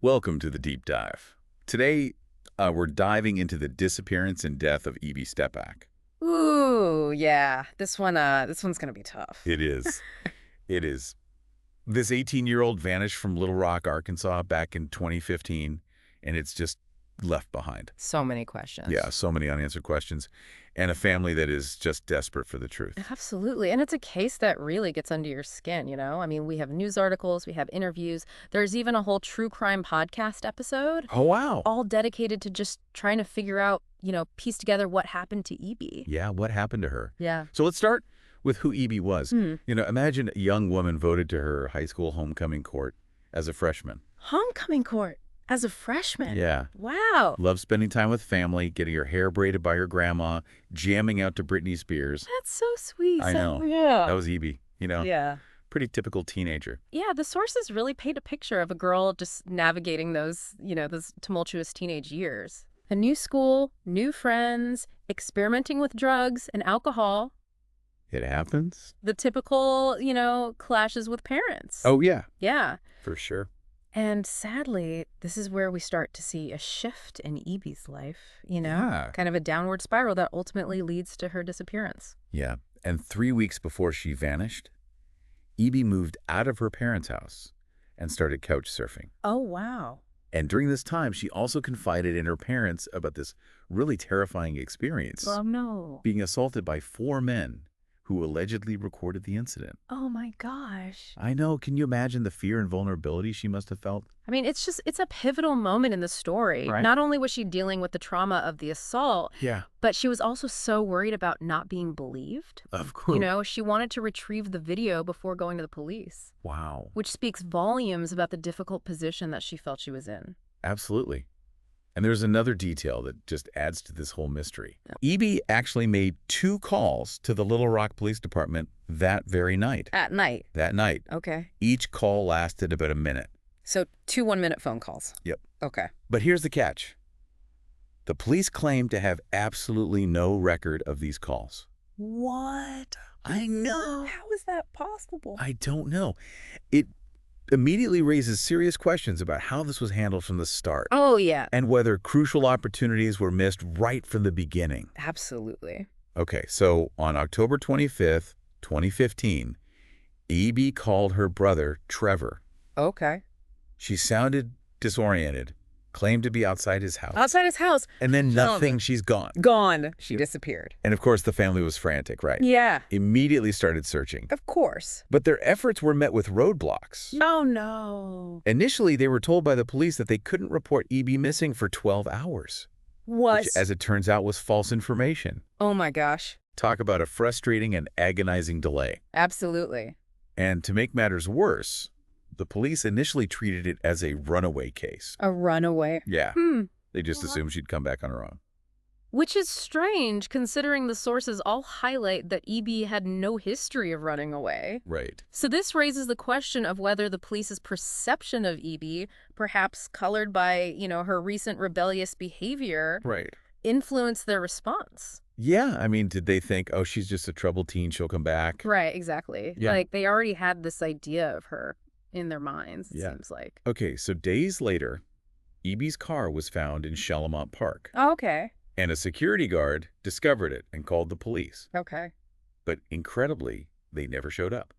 Welcome to the deep dive. Today, we're diving into the disappearance and death of Ebie Stepp. Ooh, yeah. This one's gonna be tough. It is. It is. This 18-year-old vanished from Little Rock, Arkansas back in 2015, and it's just left behind. So many questions. Yeah, so many unanswered questions, and a family that is just desperate for the truth. Absolutely. And it's a case that really gets under your skin, you know? I mean, we have news articles, we have interviews. There's even a whole true crime podcast episode, Oh, wow. all dedicated to just trying to figure out, piece together what happened to Ebie. Yeah, what happened to her? Yeah. So let's start with who Ebie was. Hmm. Imagine a young woman voted to her high school homecoming court as a freshman. Homecoming court as a freshman. Yeah. Wow. Loved spending time with family, getting her hair braided by her grandma, jamming out to Britney Spears. That's so sweet. I know. Yeah. That was Ebie, Yeah. pretty typical teenager. Yeah, the sources really paint a picture of a girl just navigating those tumultuous teenage years. A new school, new friends, experimenting with drugs and alcohol. It happens? The typical, clashes with parents. Oh, yeah, Yeah. for sure. And sadly, this is where we start to see a shift in Ebie's life, Yeah. kind of a downward spiral that ultimately leads to her disappearance. Yeah, and 3 weeks before she vanished, Ebie moved out of her parents' house and started couch surfing. Oh, wow. And during this time, she also confided in her parents about this really terrifying experience, Oh, no. being assaulted by 4 men who allegedly recorded the incident. Oh, my gosh. I know. Can you imagine the fear and vulnerability she must have felt? I mean, it's a pivotal moment in the story. Right. Not only was she dealing with the trauma of the assault, Yeah. but she was also so worried about not being believed. Of course. She wanted to retrieve the video before going to the police, Wow. which speaks volumes about the difficult position that she felt she was in. Absolutely. And there's another detail that just adds to this whole mystery. Ebie actually made 2 calls to the Little Rock Police Department that very night. At night. That night. Okay. Each call lasted about a minute. So 2 one-minute phone calls. Yep. Okay. But here's the catch. The police claim to have absolutely no record of these calls. What? I know. How is that possible? I don't know. It immediately raises serious questions about how this was handled from the start Oh, yeah. and whether crucial opportunities were missed right from the beginning. Absolutely. Okay, so on October 25th, 2015, Ebie called her brother, Trevor. Okay. She sounded disoriented, claimed to be outside his house. Outside his house. And then nothing, she's gone. Gone. She disappeared. And of course, the family was frantic, right? Yeah. Immediately started searching. Of course. But their efforts were met with roadblocks. Oh, no. Initially, they were told by the police that they couldn't report Ebie missing for 12 hours, What? which, as it turns out, was false information. Oh, my gosh. Talk about a frustrating and agonizing delay. Absolutely. And to make matters worse, the police initially treated it as a runaway case. A runaway. Yeah, they just assumed she'd come back on her own. Which is strange, considering the sources all highlight that Ebie had no history of running away. Right. So this raises the question of whether the police's perception of Ebie, perhaps colored by, her recent rebellious behavior, Right. influenced their response. Yeah, I mean, did they think, oh, she's just a troubled teen, she'll come back? Right, exactly. Yeah. Like, they already had this idea of her in their minds, it Yeah. seems like. Okay, so days later, Ebie's car was found in Shalamont Park, Oh, okay. and a security guard discovered it and called the police. Okay. But incredibly, they never showed up.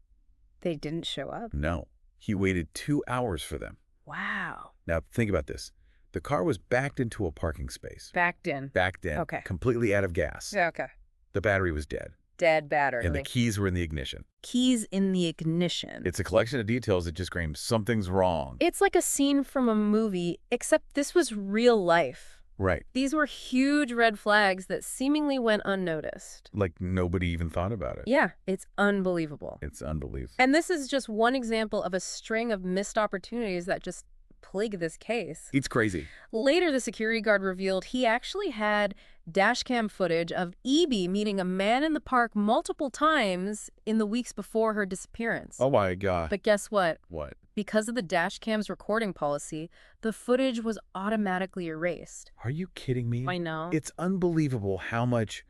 They didn't show up. No, he waited 2 hours for them. Wow. Now, think about this. The car was backed into a parking space. Backed in. Backed in. Okay. Completely out of gas. Yeah, okay. The battery was dead. Dead battery. And the keys were in the ignition. Keys in the ignition. It's a collection of details that just scream, something's wrong. It's like a scene from a movie, except this was real life. Right. These were huge red flags that seemingly went unnoticed. Like nobody even thought about it. Yeah, it's unbelievable. It's unbelievable. And this is just one example of a string of missed opportunities that just plague this case. It's crazy. Later, the security guard revealed he actually had dashcam footage of Ebie meeting a man in the park multiple times in the weeks before her disappearance. Oh my God. But guess what? What? Because of the dashcam's recording policy, the footage was automatically erased. Are you kidding me? I know. It's unbelievable how much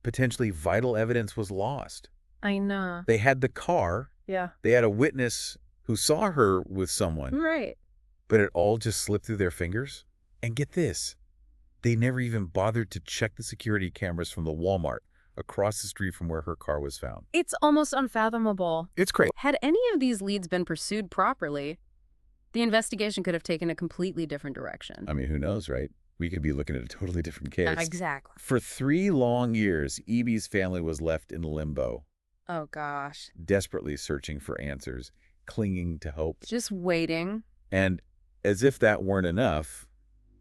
potentially vital evidence was lost. I know. They had the car. Yeah. They had a witness who saw her with someone. Right. But it all just slipped through their fingers? And get this, they never even bothered to check the security cameras from the Walmart across the street from where her car was found. It's almost unfathomable. It's crazy. Had any of these leads been pursued properly, the investigation could have taken a completely different direction. I mean, who knows, right? We could be looking at a totally different case. Exactly. For 3 long years, Ebie's family was left in limbo, Oh, gosh. desperately searching for answers, clinging to hope. Just waiting. And as if that weren't enough,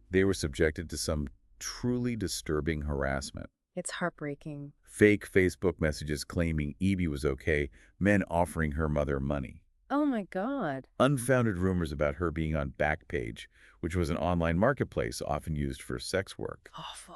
they were subjected to some truly disturbing harassment. It's heartbreaking. Fake Facebook messages claiming Ebie was okay, men offering her mother money. Oh, my God. Unfounded rumors about her being on Backpage, which was an online marketplace often used for sex work. Awful.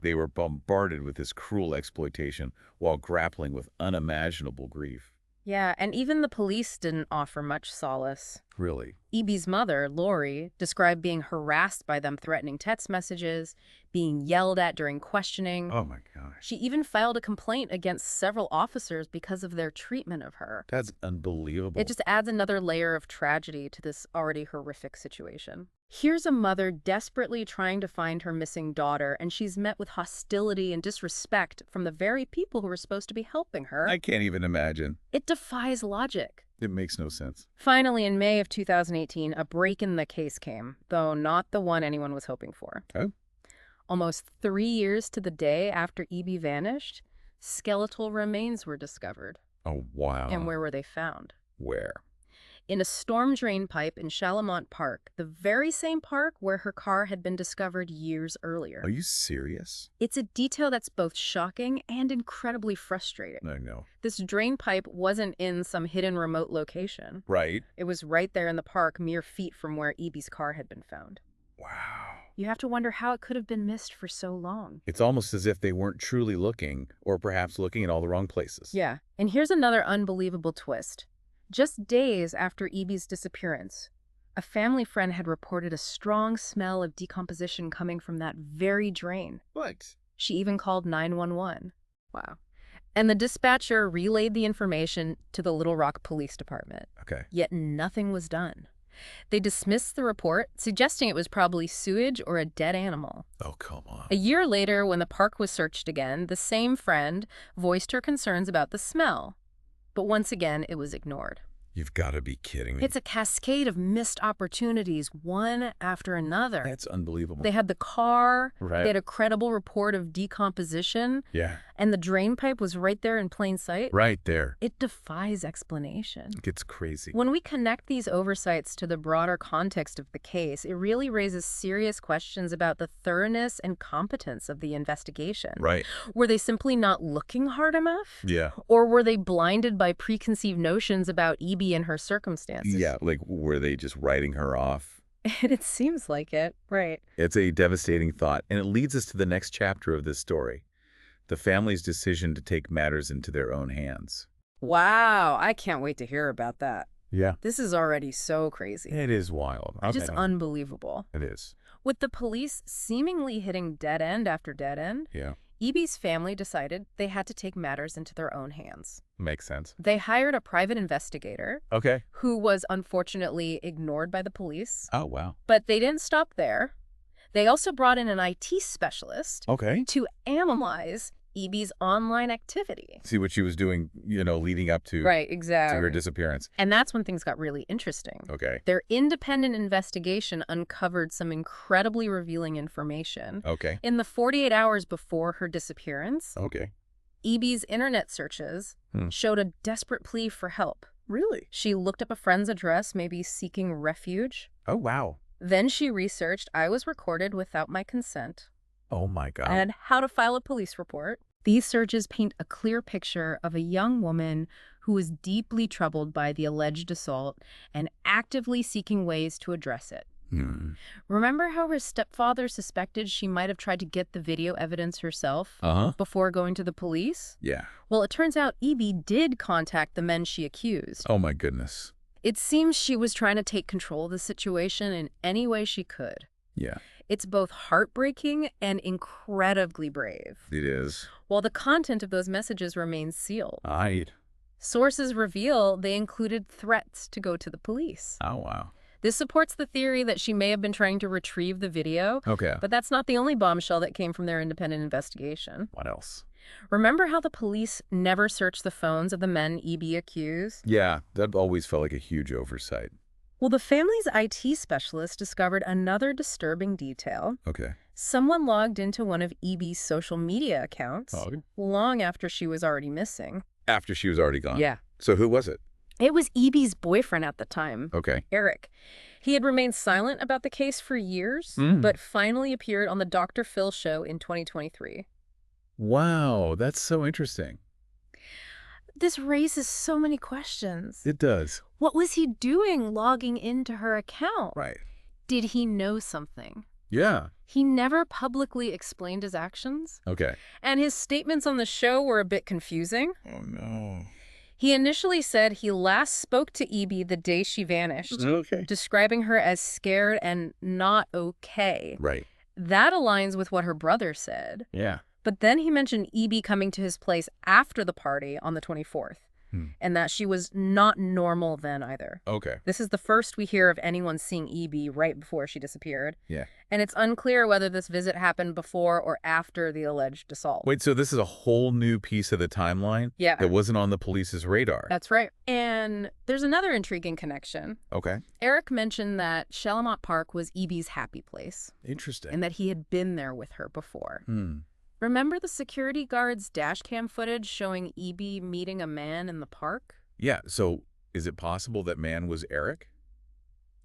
They were bombarded with this cruel exploitation while grappling with unimaginable grief. Yeah, and even the police didn't offer much solace. Really? Ebie's mother, Lori, described being harassed by them, threatening text messages, being yelled at during questioning. Oh my gosh. She even filed a complaint against several officers because of their treatment of her. That's unbelievable. It just adds another layer of tragedy to this already horrific situation. Here's a mother desperately trying to find her missing daughter, and she's met with hostility and disrespect from the very people who were supposed to be helping her. I can't even imagine. It defies logic. It makes no sense. Finally, in May of 2018, a break in the case came, though not the one anyone was hoping for. Oh? Almost 3 years to the day after Ebie vanished, skeletal remains were discovered. Oh, wow. And where were they found? Where? In a storm drain pipe in Chalamont Park, the very same park where her car had been discovered years earlier. Are you serious? It's a detail that's both shocking and incredibly frustrating. I know. This drain pipe wasn't in some hidden remote location. Right. It was right there in the park, mere feet from where Ebie's car had been found. Wow. You have to wonder how it could have been missed for so long. It's almost as if they weren't truly looking, or perhaps looking in all the wrong places. Yeah, and here's another unbelievable twist. Just days after Ebie's disappearance, a family friend had reported a strong smell of decomposition coming from that very drain. What? She even called 911. Wow. And the dispatcher relayed the information to the Little Rock Police Department. Okay. Yet nothing was done. They dismissed the report, suggesting it was probably sewage or a dead animal. Oh, come on. A year later, when the park was searched again, the same friend voiced her concerns about the smell. But once again, it was ignored. You've got to be kidding me. It's a cascade of missed opportunities, one after another. That's unbelievable. They had the car, Right. they had a credible report of decomposition, Yeah. and the drain pipe was right there in plain sight. Right there. It defies explanation. It gets crazy. When we connect these oversights to the broader context of the case, it really raises serious questions about the thoroughness and competence of the investigation. Right. Were they simply not looking hard enough? Yeah. Or were they blinded by preconceived notions about Ebie and her circumstances? Yeah, like were they just writing her off? And it seems like it, right? It's a devastating thought, and it leads us to the next chapter of this story. The family's decision to take matters into their own hands. Wow, I can't wait to hear about that. Yeah. This is already so crazy. It is wild. Just unbelievable. It is. With the police seemingly hitting dead end after dead end, Yeah. Ebie's family decided they had to take matters into their own hands. Makes sense. They hired a private investigator Okay. who was unfortunately ignored by the police. Oh, wow. But they didn't stop there. They also brought in an IT specialist Okay. to analyze Ebie's online activity. See what she was doing, leading up to, Right, to exactly. her disappearance. And that's when things got really interesting. Okay. Their independent investigation uncovered some incredibly revealing information. Okay. In the 48 hours before her disappearance, Okay. Ebie's internet searches showed a desperate plea for help. Really? She looked up a friend's address, maybe seeking refuge. Oh, wow. Then she researched I was recorded without my consent Oh, my God. and how to file a police report. These searches paint a clear picture of a young woman who was deeply troubled by the alleged assault and actively seeking ways to address it. Remember how her stepfather suspected she might have tried to get the video evidence herself before going to the police? Yeah. Well, it turns out Ebie did contact the men she accused. Oh, my goodness. It seems she was trying to take control of the situation in any way she could. Yeah. It's both heartbreaking and incredibly brave. It is. While the content of those messages remains sealed, Right. sources reveal they included threats to go to the police. Oh, wow. This supports the theory that she may have been trying to retrieve the video, Okay. but that's not the only bombshell that came from their independent investigation. What else? Remember how the police never searched the phones of the men Ebie accused? Yeah, that always felt like a huge oversight. Well, the family's IT specialist discovered another disturbing detail. Okay. Someone logged into one of Ebie's social media accounts long after she was already missing. After she was already gone? Yeah. So who was it? It was Ebie's boyfriend at the time, Okay. Eric. He had remained silent about the case for years, but finally appeared on the Dr. Phil show in 2023. Wow, that's so interesting. This raises so many questions. It does. What was he doing logging into her account? Right. Did he know something? Yeah. He never publicly explained his actions, Okay. and his statements on the show were a bit confusing. Oh, no. He initially said he last spoke to Ebie the day she vanished, describing her as scared and not okay. Right. That aligns with what her brother said. Yeah. But then he mentioned Ebie coming to his place after the party on the 24th, and that she was not normal then either. Okay. This is the first we hear of anyone seeing Ebie right before she disappeared. Yeah. And it's unclear whether this visit happened before or after the alleged assault. Wait, so this is a whole new piece of the timeline? Yeah. That wasn't on the police's radar? That's right. And there's another intriguing connection. Okay. Eric mentioned that Shalamont Park was Ebie's happy place, Interesting. and that he had been there with her before. Hmm. Remember the security guard's dash cam footage showing Ebie meeting a man in the park? Yeah, so is it possible that man was Eric?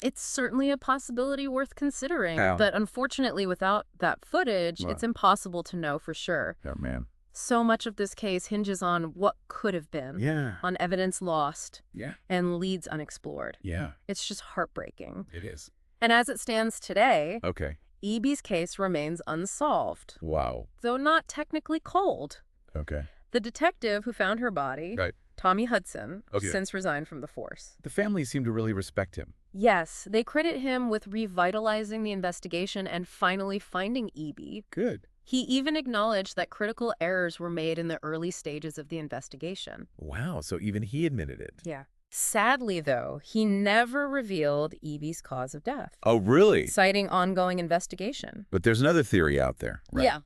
It's certainly a possibility worth considering, How? but unfortunately without that footage, Wow. it's impossible to know for sure. Oh, man. So much of this case hinges on what could have been, Yeah. on evidence lost, Yeah. and leads unexplored. Yeah, It's just heartbreaking. it is. And as it stands today, Okay. Ebie's case remains unsolved, Wow. though not technically cold. Okay. The detective who found her body, Right. Tommy Hudson, Okay. since resigned from the force. The family seemed to really respect him. Yes, they credit him with revitalizing the investigation and finally finding Ebie. Good. He even acknowledged that critical errors were made in the early stages of the investigation. Wow, so even he admitted it. Yeah. Sadly, though, he never revealed Ebie's cause of death, Oh, really? citing ongoing investigation. But there's another theory out there. Right? Yeah.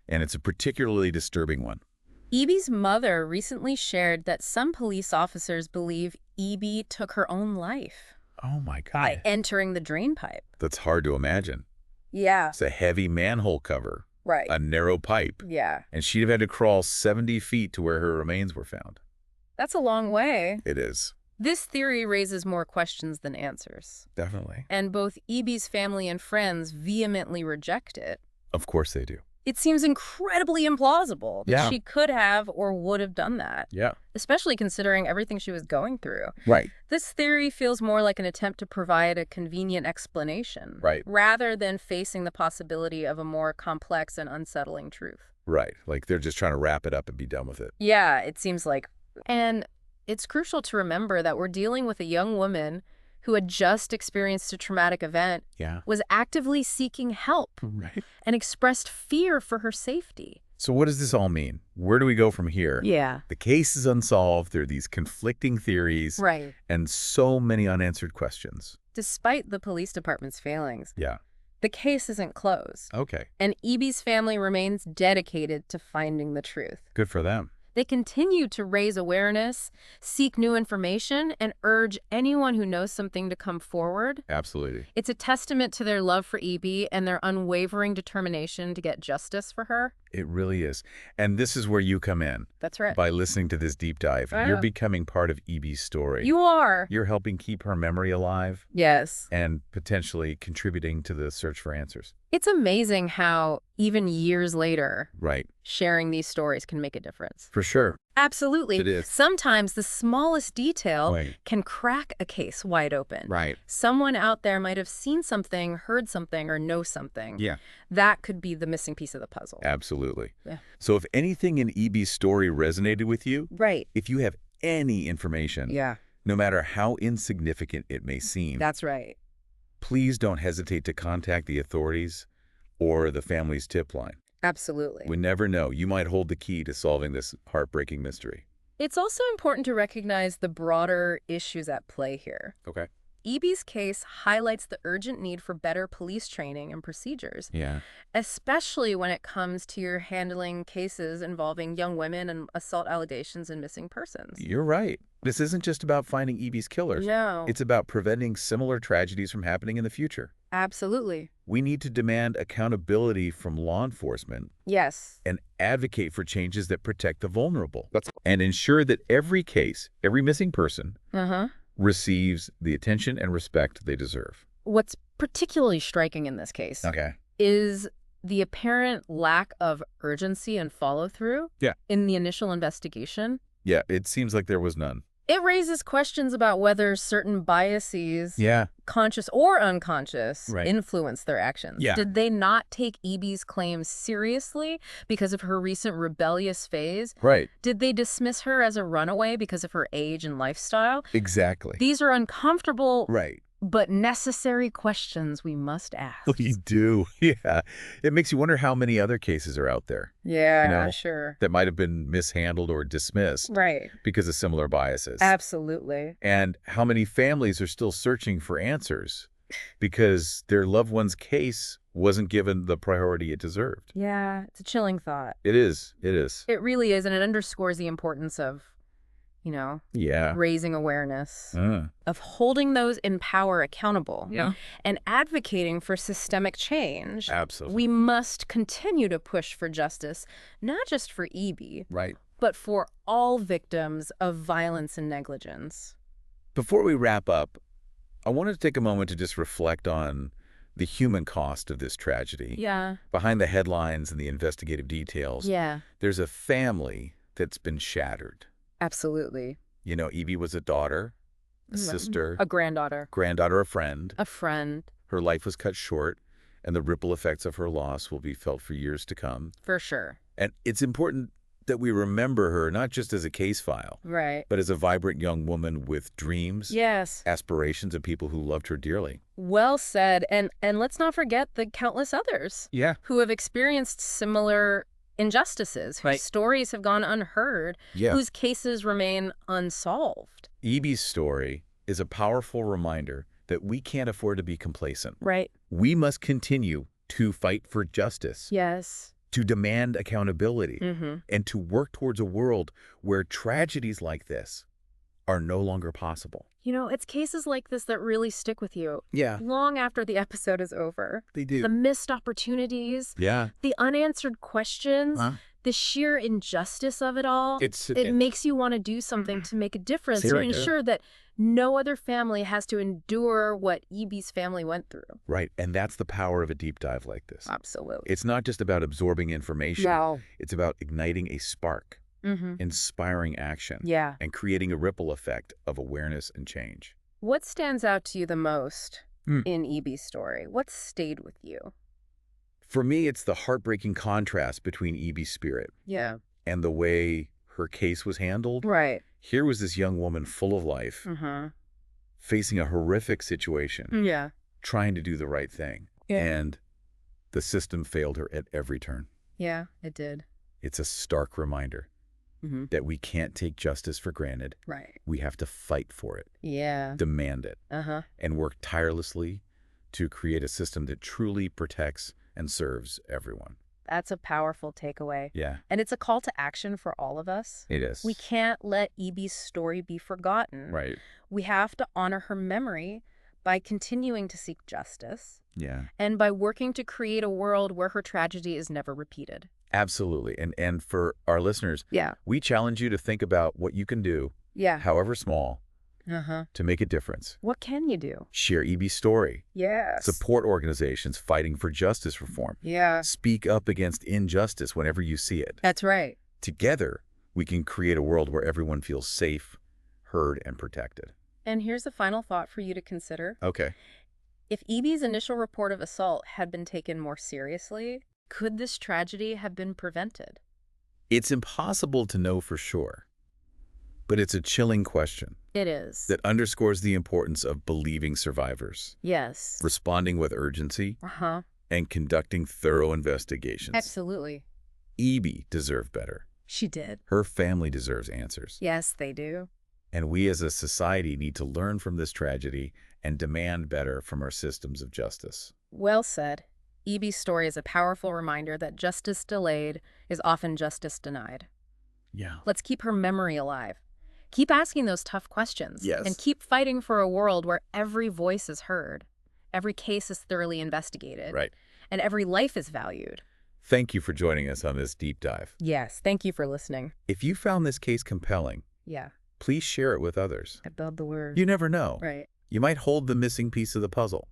And it's a particularly disturbing one. Ebie's mother recently shared that some police officers believe Ebie took her own life Oh, my God. by entering the drain pipe. That's hard to imagine. Yeah. It's a heavy manhole cover, Right. a narrow pipe, Yeah. and she'd have had to crawl 70 feet to where her remains were found. That's a long way. It is. This theory raises more questions than answers. Definitely. And both Ebie's family and friends vehemently reject it. Of course they do. It seems incredibly implausible that Yeah. she could have or would have done that, Yeah. especially considering everything she was going through. Right. This theory feels more like an attempt to provide a convenient explanation, Right. rather than facing the possibility of a more complex and unsettling truth. Right. Like they're just trying to wrap it up and be done with it. Yeah, it seems like. And it's crucial to remember that we're dealing with a young woman who had just experienced a traumatic event, Yeah. was actively seeking help, Right. and expressed fear for her safety. So what does this all mean? Where do we go from here? Yeah. The case is unsolved. There are these conflicting theories Right. and so many unanswered questions. Despite the police department's failings, Yeah. the case isn't closed, Okay. and Ebie's family remains dedicated to finding the truth. Good for them. They continue to raise awareness, seek new information, and urge anyone who knows something to come forward. Absolutely. It's a testament to their love for Ebie and their unwavering determination to get justice for her. It really is. And this is where you come in. That's right. By listening to this deep dive, I you're know. becoming part of Ebie's story. You are. You're helping keep her memory alive Yes. and potentially contributing to the search for answers. It's amazing how, even years later, Right. sharing these stories can make a difference. For sure. Absolutely. It is. Sometimes the smallest detail Right. can crack a case wide open. Right. Someone out there might have seen something, heard something, or know something. Yeah. That could be the missing piece of the puzzle. Absolutely. Yeah. So if anything in Ebie's story resonated with you, Right. if you have any information, Yeah. no matter how insignificant it may seem, That's right. please don't hesitate to contact the authorities or the family's tip line. Absolutely. We never know. You might hold the key to solving this heartbreaking mystery. It's also important to recognize the broader issues at play here. Okay. Ebie's case highlights the urgent need for better police training and procedures, Yeah. especially when it comes to your handling cases involving young women and assault allegations and missing persons. You're right. This isn't just about finding Ebie's killers. No. It's about preventing similar tragedies from happening in the future. Absolutely. We need to demand accountability from law enforcement Yes. and advocate for changes that protect the vulnerable. And ensure that every case, every missing person, receives the attention and respect they deserve. What's particularly striking in this case is the apparent lack of urgency and follow-through in the initial investigation. Yeah, it seems like there was none. It raises questions about whether certain biases, conscious or unconscious, influence their actions. Yeah. Did they not take Ebie's claims seriously because of her recent rebellious phase? Right. Did they dismiss her as a runaway because of her age and lifestyle? Exactly. These are uncomfortable but necessary questions we must ask. We do. Yeah. It makes you wonder how many other cases are out there. Yeah, sure. That might have been mishandled or dismissed. Because of similar biases. Absolutely. And how many families are still searching for answers because their loved one's case wasn't given the priority it deserved. Yeah, it's a chilling thought. It is. It is. It really is, and it underscores the importance of, raising awareness, of holding those in power accountable, and advocating for systemic change. Absolutely. We must continue to push for justice, not just for Ebie, but for all victims of violence and negligence. Before we wrap up, I wanted to take a moment to just reflect on the human cost of this tragedy. Behind the headlines and the investigative details, there's a family that's been shattered. Absolutely. Ebie was a daughter, a sister, a granddaughter, a friend. A friend. Her life was cut short, and the ripple effects of her loss will be felt for years to come. For sure. And it's important that we remember her not just as a case file, but as a vibrant young woman with dreams, aspirations, and people who loved her dearly. Well said. And let's not forget the countless others who have experienced similar injustices, whose stories have gone unheard, whose cases remain unsolved. Ebie's story is a powerful reminder that we can't afford to be complacent. We must continue to fight for justice. To demand accountability, and to work towards a world where tragedies like this are no longer possible. It's cases like this that really stick with you. Long after the episode is over. They do. The missed opportunities. The unanswered questions. The sheer injustice of it all. It makes you want to do something to make a difference, to ensure that no other family has to endure what Ebie's family went through. Right, and that's the power of a deep dive like this. Absolutely. It's not just about absorbing information. It's about igniting a spark, inspiring action, and creating a ripple effect of awareness and change. What stands out to you the most in Ebie's story? What stayed with you? For me, it's the heartbreaking contrast between Ebie's spirit and the way her case was handled. Here was this young woman full of life, facing a horrific situation, trying to do the right thing. And the system failed her at every turn. It did. It's a stark reminder that we can't take justice for granted. We have to fight for it, demand it, and work tirelessly to create a system that truly protects and serves everyone. That's a powerful takeaway. Yeah. And it's a call to action for all of us. It is. We can't let Ebie's story be forgotten. Right. We have to honor her memory by continuing to seek justice. Yeah. And by working to create a world where her tragedy is never repeated. Absolutely. And for our listeners, we challenge you to think about what you can do, however small, to make a difference. What can you do? Share Ebie's story. Yes. Support organizations fighting for justice reform. Speak up against injustice whenever you see it. That's right. Together, we can create a world where everyone feels safe, heard, and protected. And here's a final thought for you to consider. Okay. If Ebie's initial report of assault had been taken more seriously, could this tragedy have been prevented? It's impossible to know for sure, but it's a chilling question. It is. That underscores the importance of believing survivors. Yes. Responding with urgency. And conducting thorough investigations. Absolutely. Ebie deserved better. She did. Her family deserves answers. Yes, they do. And we as a society need to learn from this tragedy and demand better from our systems of justice. Well said. Ebie's story is a powerful reminder that justice delayed is often justice denied. Yeah. Let's keep her memory alive. Keep asking those tough questions. Yes. And keep fighting for a world where every voice is heard, every case is thoroughly investigated, Right. and every life is valued. Thank you for joining us on this deep dive. Yes, thank you for listening. If you found this case compelling, Yeah, please share it with others. I build the word. You never know. Right. You might hold the missing piece of the puzzle.